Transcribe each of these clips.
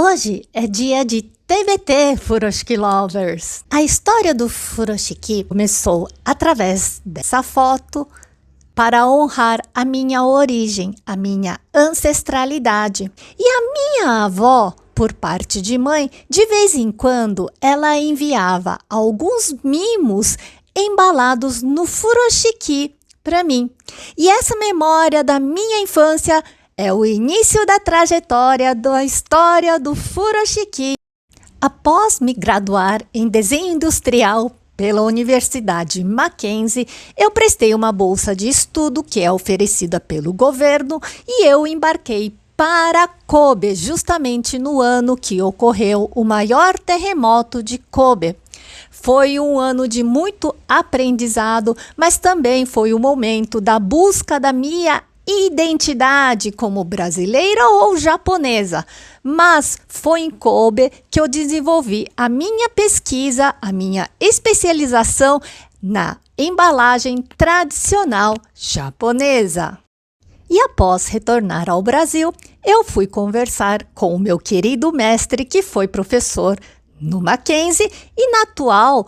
Hoje é dia de TBT, Furoshiki Lovers. A história do furoshiki começou através dessa foto para honrar a minha origem, a minha ancestralidade. E a minha avó, por parte de mãe, de vez em quando ela enviava alguns mimos embalados no furoshiki para mim. E essa memória da minha infância é o início da trajetória da história do furoshiki. Após me graduar em desenho industrial pela Universidade Mackenzie, eu prestei uma bolsa de estudo que é oferecida pelo governo e eu embarquei para Kobe, justamente no ano que ocorreu o maior terremoto de Kobe. Foi um ano de muito aprendizado, mas também foi o momento da busca da minha identidade como brasileira ou japonesa, mas foi em Kobe que eu desenvolvi a minha pesquisa, a minha especialização na embalagem tradicional japonesa. E após retornar ao Brasil, eu fui conversar com o meu querido mestre, que foi professor no Mackenzie, e na atual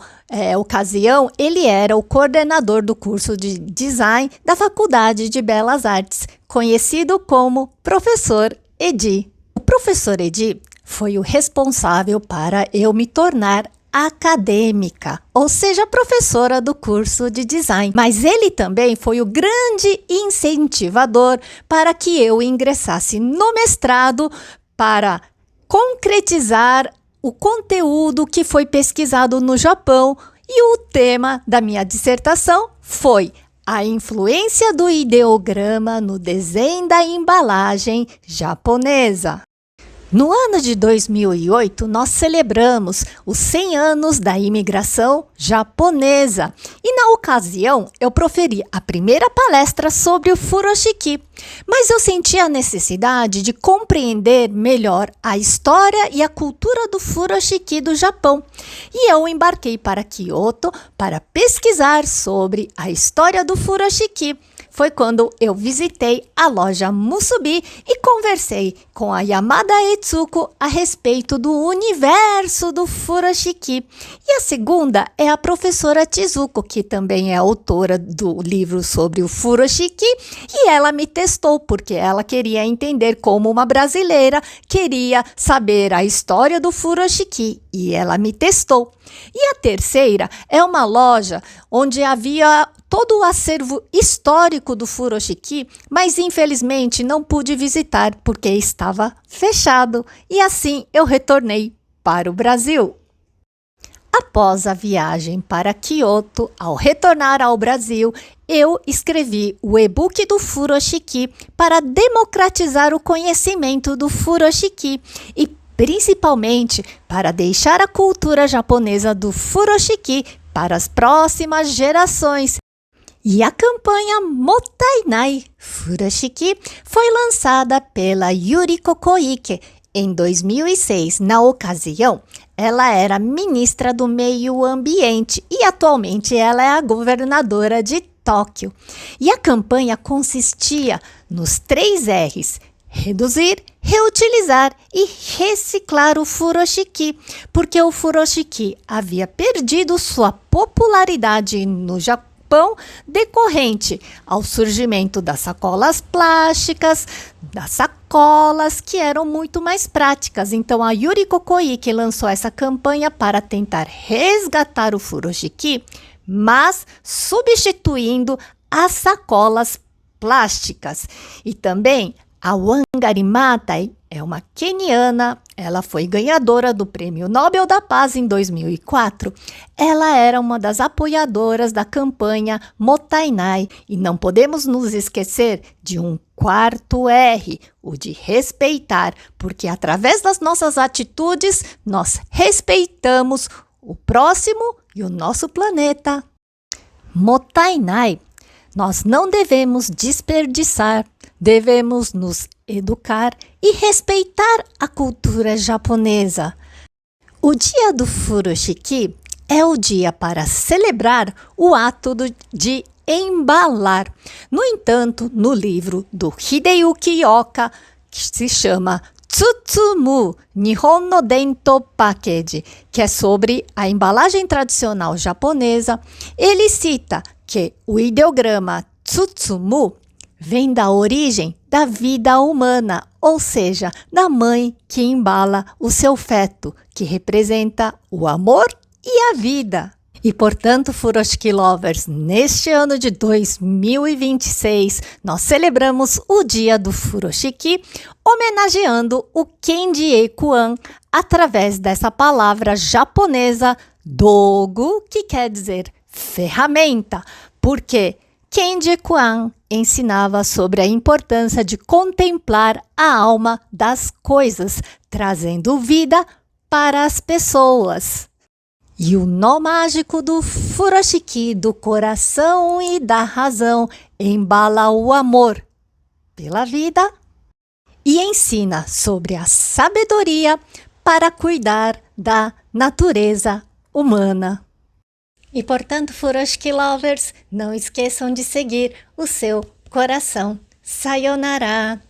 ocasião ele era o coordenador do curso de design da Faculdade de Belas Artes, conhecido como Professor Edi. O professor Edi foi o responsável para eu me tornar acadêmica, ou seja, professora do curso de design. Mas ele também foi o grande incentivador para que eu ingressasse no mestrado para concretizar o conteúdo que foi pesquisado no Japão, e o tema da minha dissertação foi a influência do ideograma no desenho da embalagem japonesa. No ano de 2008, nós celebramos os 100 anos da imigração japonesa e, na ocasião, eu proferi a primeira palestra sobre o furoshiki, mas eu senti a necessidade de compreender melhor a história e a cultura do furoshiki do Japão, e eu embarquei para Kyoto para pesquisar sobre a história do furoshiki. Foi quando eu visitei a loja Musubi e conversei com a Yamada Etsuko a respeito do universo do furoshiki. E a segunda é a professora Chizuko, que também é autora do livro sobre o furoshiki, e ela me testou porque ela queria entender como uma brasileira queria saber a história do furoshiki, e ela me testou. E a terceira é uma loja onde havia todo o acervo histórico do furoshiki, mas infelizmente não pude visitar porque estava fechado, e assim eu retornei para o Brasil. Após a viagem para Kyoto, ao retornar ao Brasil, eu escrevi o e-book do furoshiki para democratizar o conhecimento do furoshiki e principalmente para deixar a cultura japonesa do furoshiki para as próximas gerações. E a campanha Mottainai Furoshiki foi lançada pela Yuriko Koike em 2006. Na ocasião, ela era ministra do Meio Ambiente e atualmente ela é a governadora de Tóquio. E a campanha consistia nos 3 R's: reduzir, reutilizar e reciclar o furoshiki, porque o furoshiki havia perdido sua popularidade no Japão decorrente ao surgimento das sacolas plásticas, das sacolas que eram muito mais práticas. Então a Yuriko Koike lançou essa campanha para tentar resgatar o furoshiki, mas substituindo as sacolas plásticas. E também a Wangari Maathai é uma queniana, ela foi ganhadora do Prêmio Nobel da Paz em 2004. Ela era uma das apoiadoras da campanha Mottainai. E não podemos nos esquecer de um 4º R, o de respeitar, porque através das nossas atitudes nós respeitamos o próximo e o nosso planeta. Mottainai, nós não devemos desperdiçar, devemos nos educar e respeitar a cultura japonesa. O dia do furoshiki é o dia para celebrar o ato de embalar. No entanto, no livro do Hideyuki Oka, que se chama Tsutsumu Nihon no Dento Package, que é sobre a embalagem tradicional japonesa. Ele cita que o ideograma Tsutsumu vem da origem da vida humana, ou seja, da mãe que embala o seu feto, que representa o amor e a vida. E, portanto, Furoshiki Lovers, neste ano de 2026, nós celebramos o Dia do Furoshiki, homenageando o Kenji Eikuan através dessa palavra japonesa dogu, que quer dizer ferramenta, porque Kenji Eikuan ensinava sobre a importância de contemplar a alma das coisas, trazendo vida para as pessoas. E o nó mágico do Furoshiki, do coração e da razão, embala o amor pela vida e ensina sobre a sabedoria para cuidar da natureza humana. E, portanto, Furoshiki Lovers, não esqueçam de seguir o seu coração. Sayonara!